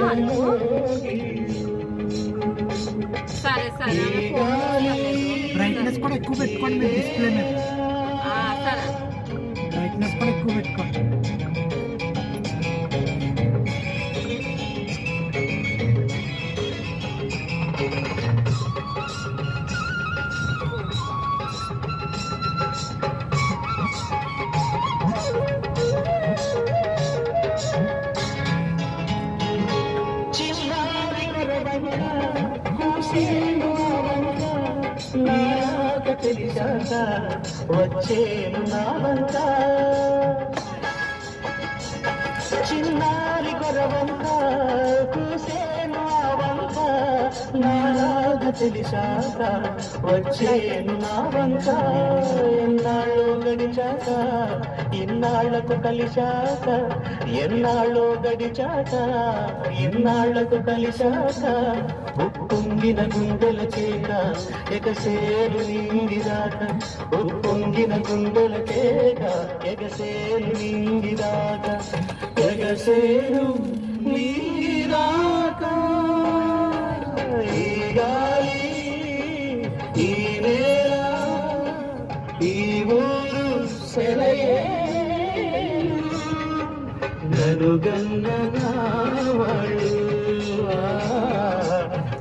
పెట్టుకున్నావా నువ్వు? సరే సరే బ్రైట్నెస్ కూడా ఎక్కువ పెట్టుకోండి మీరు డిస్ప్లే మీద. సరే బ్రైట్నెస్ కూడా ఎక్కువ పెట్టుకోండి. తెలిసాక వచ్చేను నా వంక చిన్నారి గొరవంక కూసేను ఆ వంక నాలాగ తెలిసాక వచ్చేను నా వంక ఎన్నాళ్ళు గడిచాక ఇన్నాళ్లకు కలిశాక ఎన్నాళ్ళు గడిచాక ఇన్నాళ్లకు కలిశాక ఉప్పొంగిన గుండెల చేక ఎగసేలు నింగిదాక ఉప్పొంగిన గుండెల చేక ఎగసేలు నింగిదాక ఎగసేలు నింగిదాక ఈ గాలి ఈ నేల ఈ ఊరు సెలయే నలుగన్న నావళ్ళు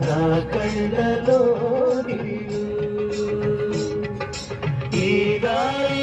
నా కళ్ళలో ఈ గాలి